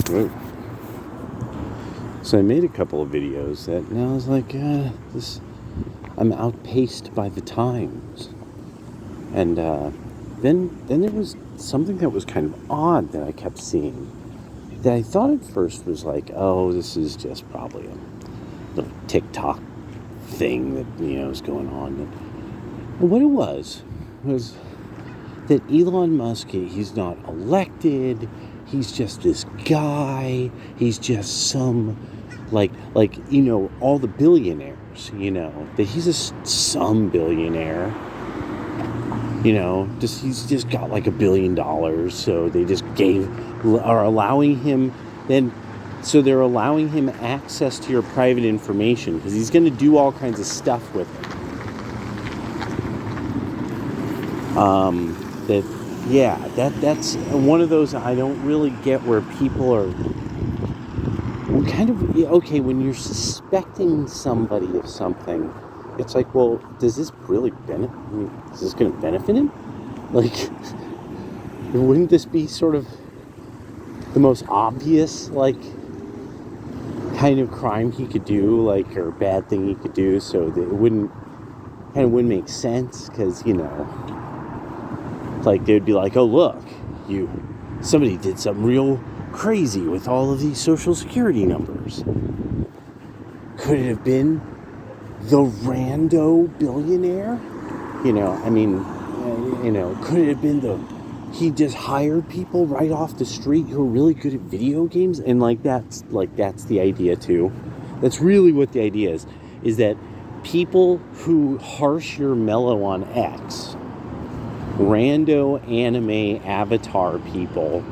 Whoa. So I made a couple of videos that now I was like, I'm outpaced by the times. And then there was something that was kind of odd that I kept seeing. That I thought at first was like, oh, this is just probably a little TikTok thing that, is going on. But what it was that Elon Musk, he's not elected. He's just this guy. He's just some, all the billionaires, that he's some billionaire. He's just got like $1 billion. So they just are allowing him then. So they're allowing him access to your private information because he's going to do all kinds of stuff with it. That's one of those I don't really get where people are kind of, okay, when you're suspecting somebody of something, it's like, well, does this really is this going to benefit him? Like, wouldn't this be sort of the most obvious, kind of crime he could do, or bad thing he could do, so that it wouldn't make sense, because, they'd be like, oh, look, somebody did something real crazy with all of these social security numbers. Could it have been the rando billionaire? Could it have been he just hired people right off the street who are really good at video games? And that's the idea too. That's really what the idea is that people who harsh your mellow on X, rando anime avatar people,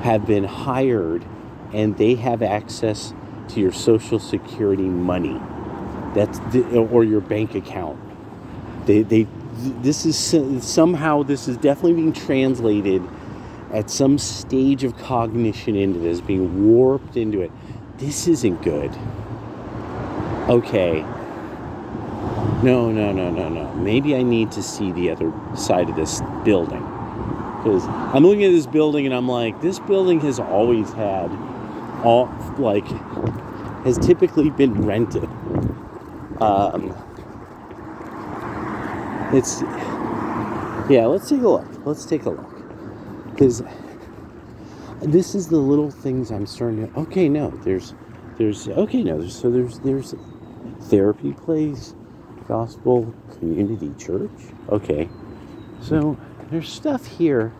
have been hired and they have access to your social security money. Or your bank account. This is definitely being translated at some stage of cognition into this, being warped into it. This isn't good. Okay. No. Maybe I need to see the other side of this building. Because I'm looking at this building and I'm like, this building has always had has typically been rented. Let's take a look. Because this is the little things I'm starting to, there's therapy place, gospel community church. Okay. So there's stuff here.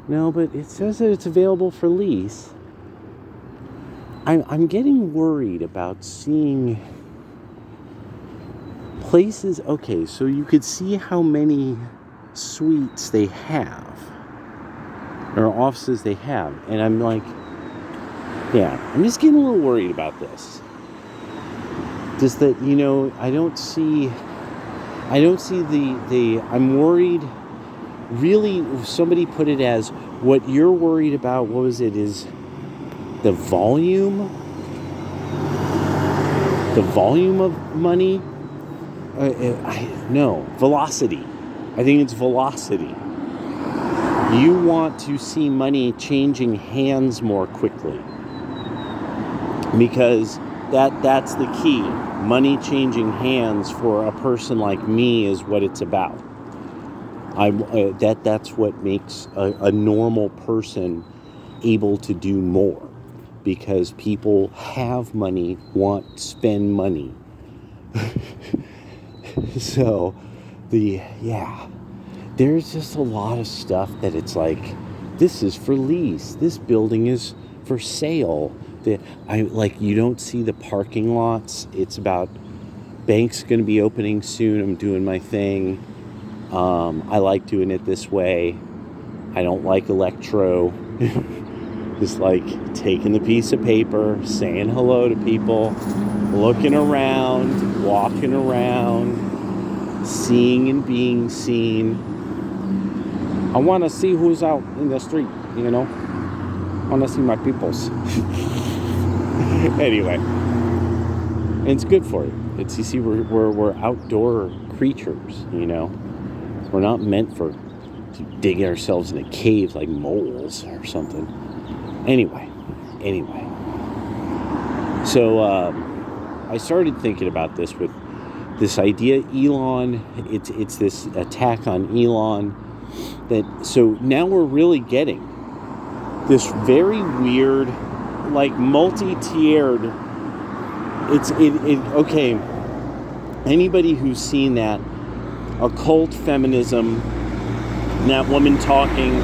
No, but it says that it's available for lease. I'm getting worried about seeing places. Okay, so you could see how many suites they have, or offices they have, and I'm like, I'm just getting a little worried about this. Just that, I don't see I'm worried. Really, somebody put it as, what you're worried about, what was it, is the volume of money. Velocity. I think it's velocity. You want to see money changing hands more quickly, because that's the key. Money changing hands for a person like me is what it's about. That's what makes a normal person able to do more, because people have money, want to spend money. So, there's just a lot of stuff that it's like, this is for lease, this building is for sale. You don't see the parking lots. It's about, bank's going to be opening soon. I'm doing my thing. I like doing it this way. I don't like electro. Just taking the piece of paper, saying hello to people, looking around, walking around, seeing and being seen. I want to see who's out in the street, I want to see my peoples. Anyway, and it's good for you. You see, we're outdoor creatures, We're not meant to dig ourselves in a cave like moles or something. Anyway, Anyway, so I started thinking about this with this idea, Elon. It's this attack on Elon. So now we're really getting this very weird, like multi-tiered. Okay. Anybody who's seen that occult feminism, that woman talking,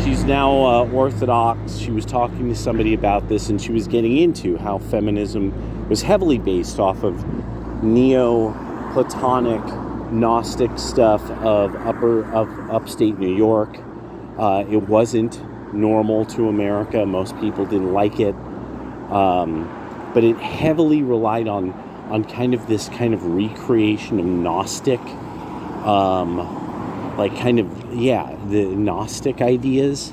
she's now Orthodox. She was talking to somebody about this, and she was getting into how feminism was heavily based off of Neo-Platonic Gnostic stuff of upstate New York. It wasn't normal to America. Most people didn't like it, but it heavily relied on kind of this kind of recreation of Gnostic, the Gnostic ideas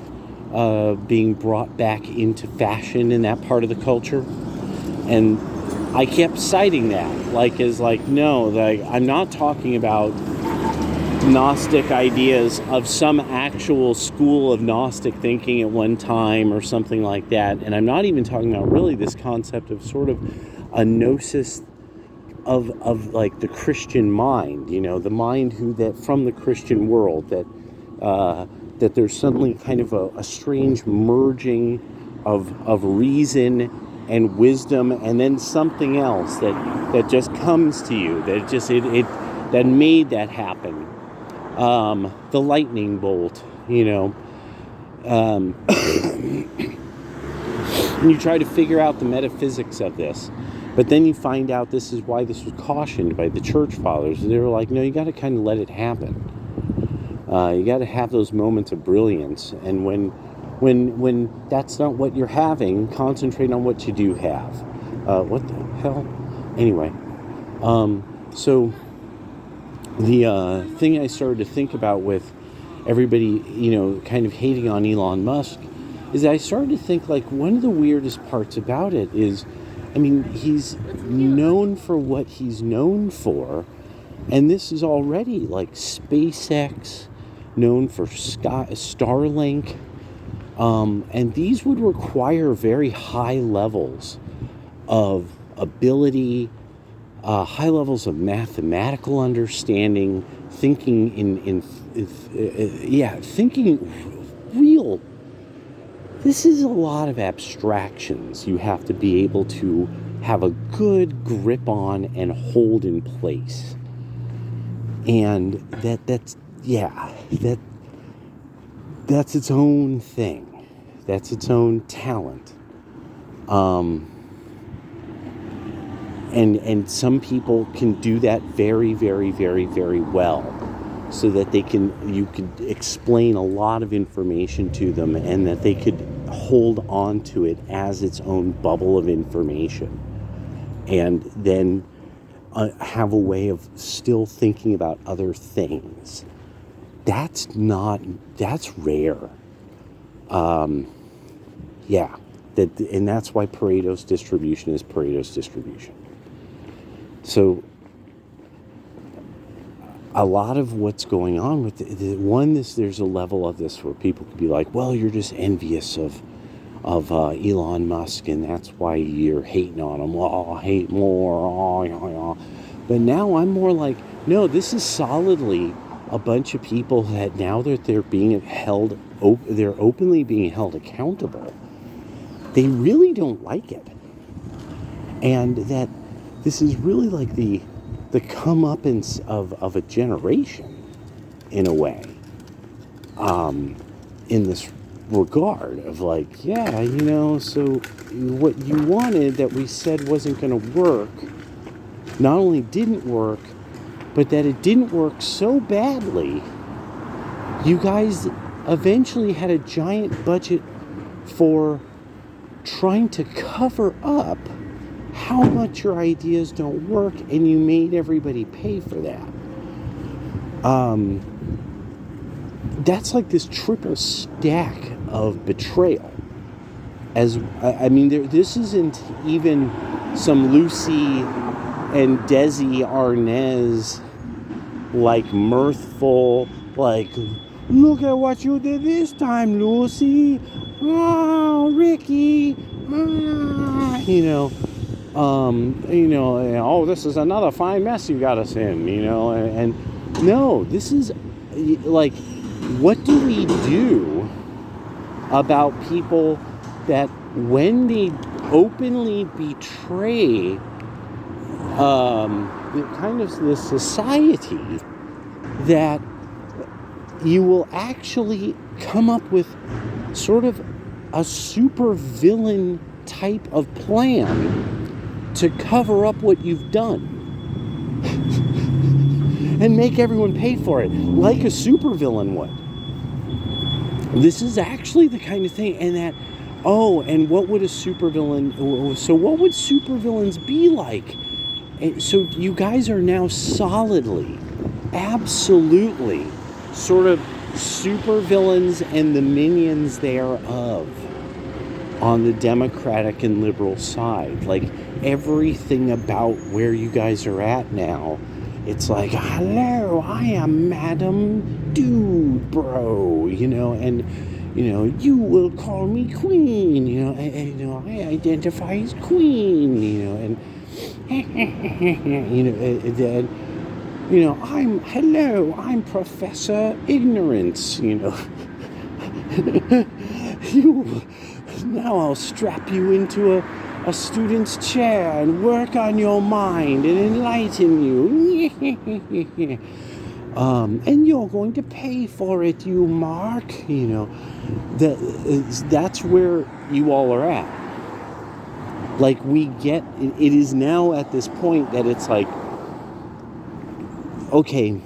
being brought back into fashion in that part of the culture. And I kept citing that, I'm not talking about Gnostic ideas of some actual school of Gnostic thinking at one time or something like that. And I'm not even talking about really this concept of sort of a gnosis of like the Christian mind, the mind that from the Christian world, that there's suddenly kind of a strange merging of reason and wisdom, and then something else that just comes to you, that made that happen. The lightning bolt, and you try to figure out the metaphysics of this. But then you find out this is why this was cautioned by the church fathers. They were like, no, you got to kind of let it happen. You got to have those moments of brilliance. And when that's not what you're having, concentrate on what you do have. What the hell? Anyway, so the thing I started to think about with everybody, kind of hating on Elon Musk, is that I started to think, like, one of the weirdest parts about it is, he's known for what he's known for, and this is already like SpaceX, known for Starlink, and these would require very high levels of ability, high levels of mathematical understanding, thinking thinking real. This is a lot of abstractions you have to be able to have a good grip on and hold in place. And that's its own thing. That's its own talent. And some people can do that very, very, very, very well, so that you could explain a lot of information to them, and that they could hold on to it as its own bubble of information, and then have a way of still thinking about other things. That's rare. And that's why Pareto's distribution is Pareto's distribution. So a lot of what's going on with there's a level of this where people could be like, well, you're just envious of Elon Musk, and that's why you're hating on him. Well, I'll hate more. But now I'm more like, no, this is solidly a bunch of people that now that they're being held, they're openly being held accountable. They really don't like it, and that this is really like the comeuppance of a generation, in a way, in this regard of like, so what you wanted that we said wasn't going to work, not only didn't work, but that it didn't work so badly, you guys eventually had a giant budget for trying to cover up how much your ideas don't work, and you made everybody pay for that. That's like this triple stack of betrayal. This isn't even some Lucy and Desi Arnaz, like, mirthful, like, look at what you did this time, Lucy. Oh, Ricky. oh, this is another fine mess you got us in, and no, this is like, what do we do about people that when they openly betray kind of the society, that you will actually come up with sort of a super villain type of plan to cover up what you've done and make everyone pay for it like a supervillain would. This is actually the kind of thing, and that, and what would a supervillain, so what would supervillains be like? And so you guys are now solidly, absolutely, sort of supervillains and the minions thereof on the Democratic and liberal side. Like, everything about where you guys are at now, it's like, hello, I am Madam Dude, bro, and, you will call me Queen, I identify as Queen, and, I'm Professor Ignorance, now I'll strap you into a student's chair and work on your mind and enlighten you. And you're going to pay for it, you mark. That's where you all are at. Like, we get, it is now at this point that it's like, okay,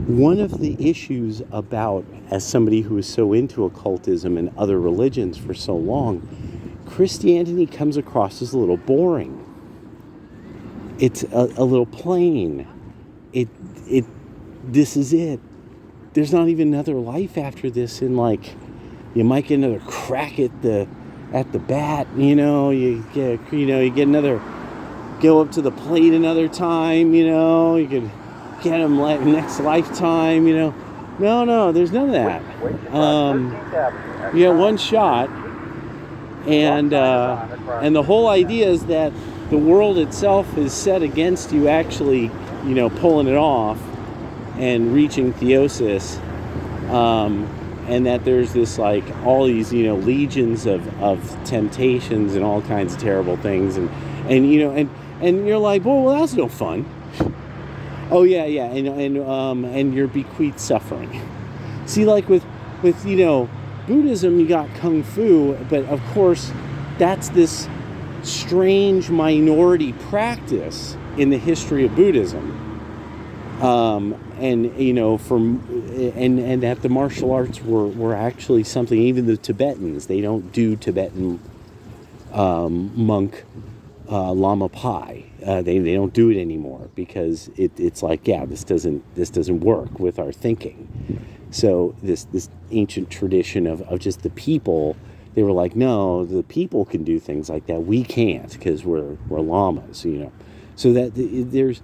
one of the issues about, as somebody who is so into occultism and other religions for so long, Christianity comes across as a little boring. It's a little plain. This is it. There's not even another life after this, and like, you might get another crack at the bat, you get another, go up to the plate another time, you could get them next lifetime, No, there's none of that. You get one shot, and the whole idea is that the world itself is set against you actually, pulling it off and reaching theosis, and that there's this, like, all these, legions of temptations and all kinds of terrible things, and you're like, well, that's no fun. Oh yeah, and you're bequeathed suffering. See, like with Buddhism, you got Kung Fu, but of course, that's this strange minority practice in the history of Buddhism. And that the martial arts were actually something. Even the Tibetans, they don't do Tibetan monk Lama Pai. They don't do it anymore because it's like, this doesn't work with our thinking. So this ancient tradition of just the people, they were like, no, the people can do things like that. We can't, because we're lamas, So that there's,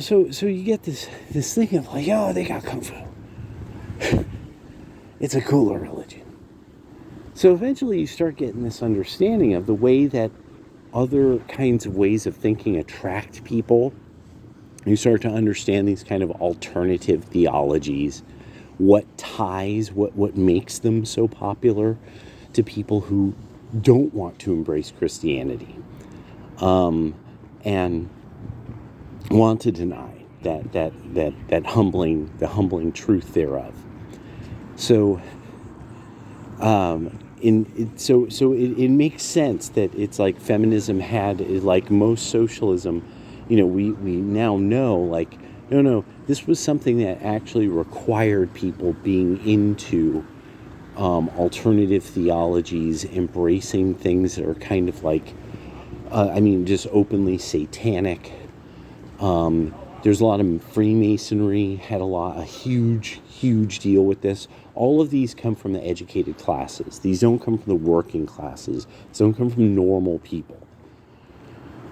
so you get this thing of like, oh, they got Kung Fu. It's a cooler religion. So eventually you start getting this understanding of the way that other kinds of ways of thinking attract people. You start to understand these kind of alternative theologies, what makes them so popular to people who don't want to embrace Christianity, and want to deny that humbling truth thereof. So it makes sense that it's like feminism had, like most socialism, we now know, like, no, this was something that actually required people being into alternative theologies, embracing things that are kind of like, just openly satanic. There's a lot of Freemasonry had a huge deal with this. All of these come from the educated classes. These don't come from the working classes. These don't come from normal people.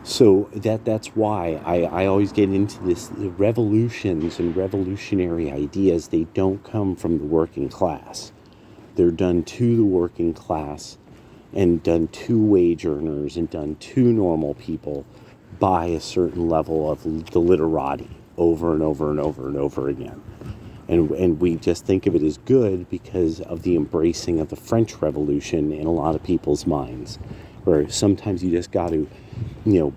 So that's why I always get into this, the revolutions and revolutionary ideas. They don't come from the working class. They're done to the working class and done 2 wage earners and done 2 normal people by a certain level of the literati over and over and over and over again. And we just think of it as good because of the embracing of the French Revolution in a lot of people's minds, where sometimes you just got to,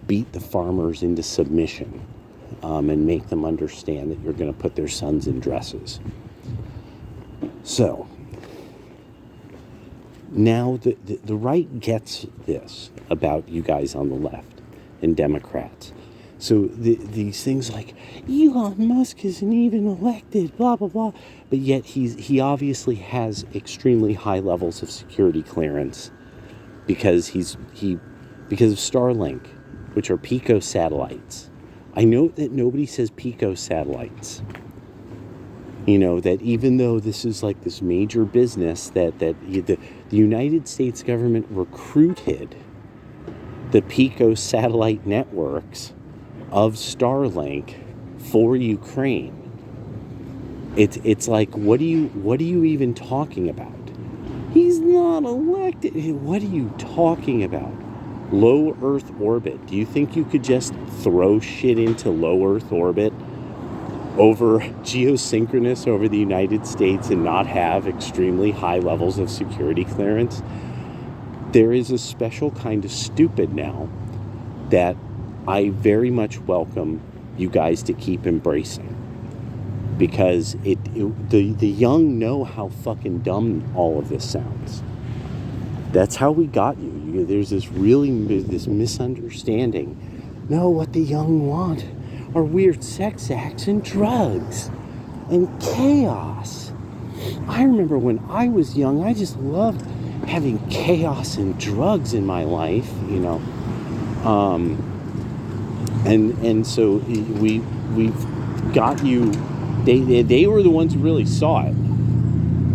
beat the farmers into submission, and make them understand that you're going to put their sons in dresses. So now the right gets this about you guys on the left and Democrats. So these things like Elon Musk isn't even elected, blah blah blah, but yet he obviously has extremely high levels of security clearance because because of Starlink, which are pico satellites. I note that nobody says pico satellites. That even though this is like this major business that the United States government recruited the pico satellite networks of Starlink for Ukraine. It's like, what are you even talking about? He's not elected. What are you talking about? Low Earth orbit. Do you think you could just throw shit into low Earth orbit over geosynchronous over the United States and not have extremely high levels of security clearance? There is a special kind of stupid now that I very much welcome you guys to keep embracing, because the young know how fucking dumb all of this sounds. That's how we got you. There's this misunderstanding. No, what the young want are weird sex acts and drugs and chaos. I remember when I was young, I just loved having chaos and drugs in my life, and so we've got you. They were the ones who really saw it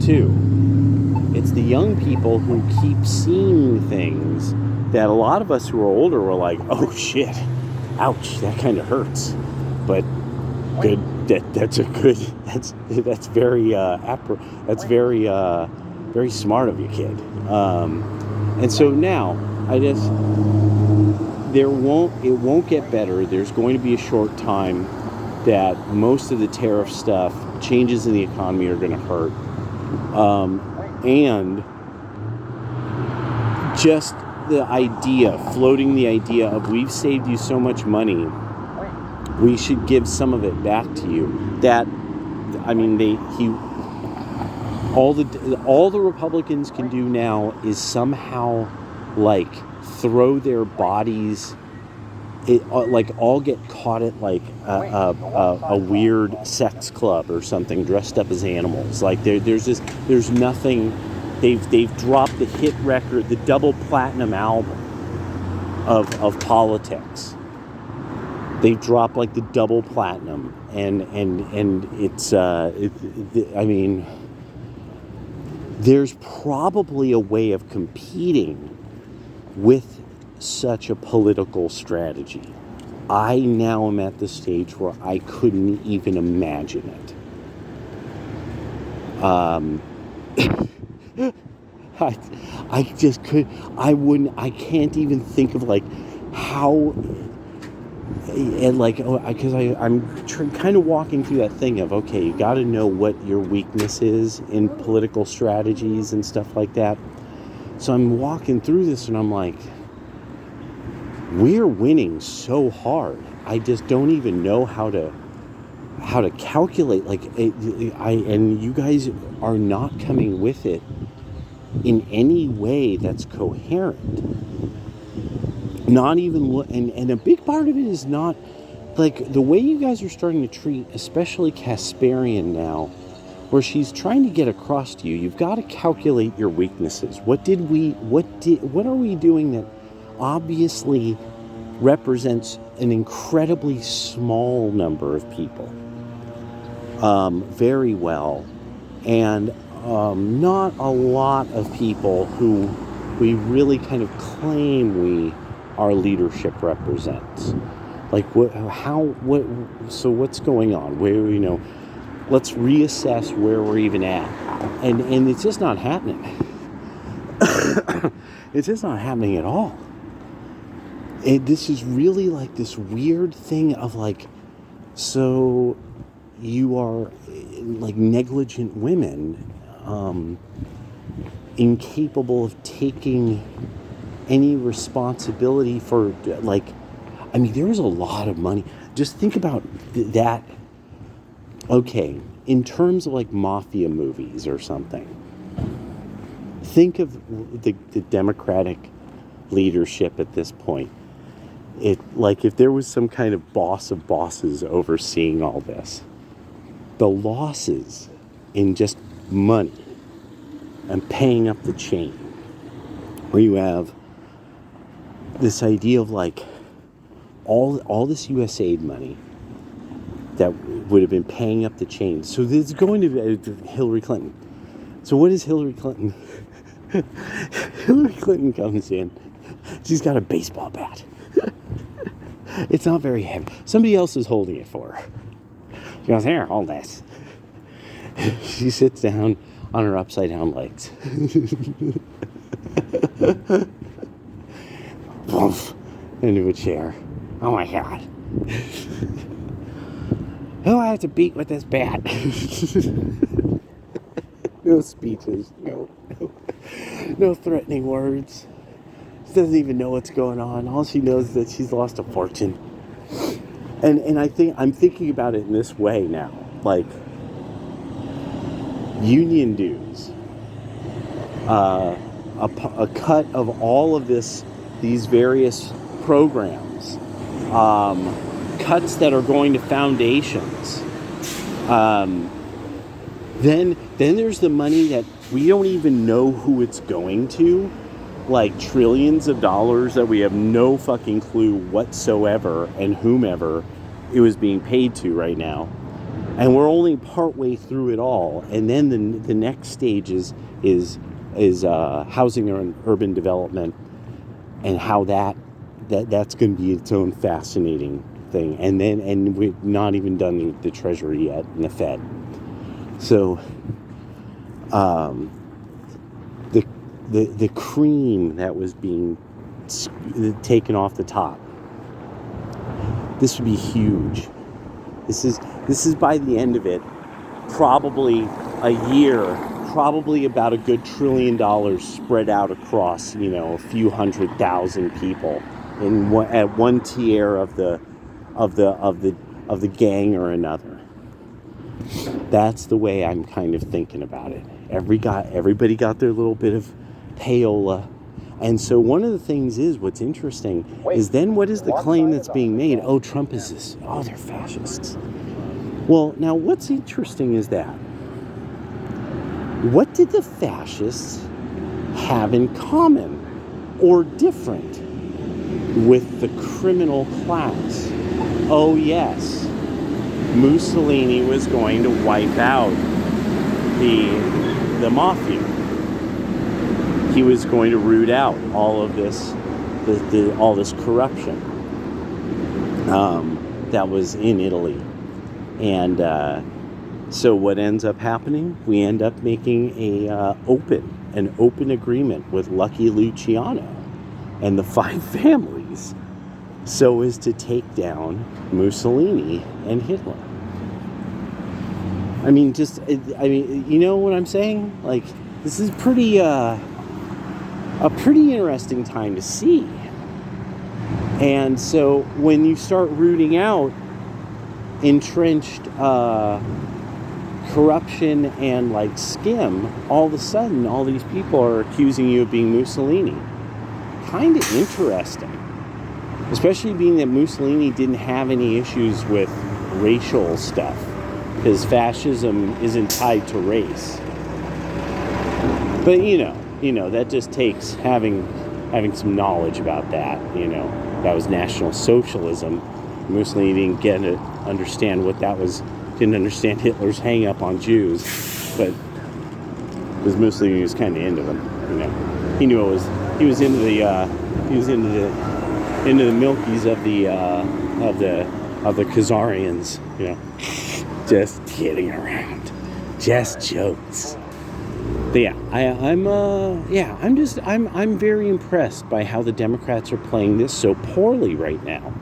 too. It's the young people who keep seeing things that a lot of us who are older were like, oh shit, ouch, that kind of hurts. But good, that's very very smart of you, kid. And so now it won't get better. There's going to be a short time that most of the tariff stuff, changes in the economy are going to hurt. And just floating the idea of, we've saved you so much money, we should give some of it back to you. All the Republicans can do now is somehow throw their bodies, all get caught at a weird sex club or something, dressed up as animals. There's nothing. They've dropped the hit record, the double platinum album of politics. They drop the double platinum, and it's there's probably a way of competing with such a political strategy. I now am at the stage where I couldn't even imagine it. I just could. I can't even think of how. And because I'm kind of walking through that thing of, okay, you got to know what your weakness is in political strategies and stuff like that. So I'm walking through this and I'm like, we're winning so hard. I just don't even know how to calculate. And you guys are not coming with it in any way that's coherent. Not even, and a big part of it is not, the way you guys are starting to treat, especially Kasparian now, where she's trying to get across to you, you've got to calculate your weaknesses. What are we doing that obviously represents an incredibly small number of people, very well, and not a lot of people who we really kind of claim our leadership represents. So what's going on? Let's reassess where we're even at. And it's just not happening. It's just not happening at all. This is really like this weird thing of like, so you are like negligent women, incapable of taking any responsibility for, like, I mean, there was a lot of money. Just think about that. Okay, in terms of like mafia movies or something, think of the Democratic leadership at this point. Like if there was some kind of boss of bosses overseeing all this, the losses in just money and paying up the chain, where you have this idea of like all this USAID money that would have been paying up the chain. So this is going to Hillary Clinton. So what is Hillary Clinton? Hillary Clinton comes in. She's got a baseball bat. It's not very heavy. Somebody else is holding it for her. She goes, here, hold this. She sits down on her upside down legs. Boof, into a chair. Oh my God. Who I have to beat with this bat? No speeches. No threatening words. She doesn't even know what's going on. All she knows is that she's lost a fortune. And I'm thinking about it in this way now. Like, union dues. A cut of all of these various programs. Cuts that are going to foundations. Then there's the money that we don't even know who it's going to. Like trillions of dollars that we have no fucking clue whatsoever and whomever it was being paid to right now. And we're only partway through it all. And then the next stage is housing and urban development, and how that's going to be its own fascinating thing. And we've not even done the Treasury yet and the Fed. So the cream that was being taken off the top, this would be huge. This is by the end of it, probably a year, probably about a good $1 trillion spread out across, a few 100,000 people at one tier of the gang or another. That's the way I'm kind of thinking about it. Everybody got their little bit of payola. And so one of the things is, what's interesting is then what is the claim that's being made? Oh, Trump is this. Oh, they're fascists. Well, now what's interesting is that what did the fascists have in common or different with the criminal class? Oh, yes. Mussolini was going to wipe out the mafia. He was going to root out all of this, all this corruption that was in Italy. And so what ends up happening? We end up making an open agreement with Lucky Luciano and the 5 families, so as to take down Mussolini and Hitler. I mean, you know what I'm saying? Like, this is a pretty interesting time to see. And so when you start rooting out entrenched corruption and like skim, all of a sudden all these people are accusing you of being Mussolini. Kind of interesting. Especially being that Mussolini didn't have any issues with racial stuff, because fascism isn't tied to race. But you know that just takes having some knowledge about that. That was National Socialism. Mussolini didn't understand what that was. Didn't understand Hitler's hang up on Jews, but because Mussolini was kind of into them. He knew it was. He was into the Milkies of the Khazarians. Just kidding around, just jokes. But yeah, I'm very impressed by how the Democrats are playing this so poorly right now.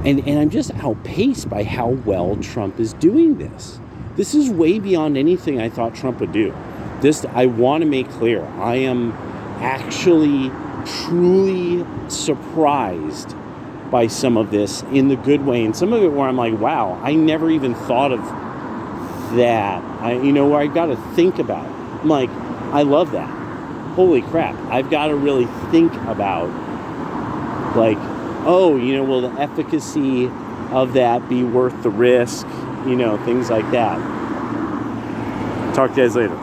And I'm just outpaced by how well Trump is doing this. This is way beyond anything I thought Trump would do. I want to make clear, I am actually truly surprised by some of this in the good way, and some of it where I'm like, wow, I never even thought of that. Where I got to think about it. I'm like, I love that. Holy crap, I've got to really think about, like, oh, will the efficacy of that be worth the risk? Things like that. Talk to you guys later.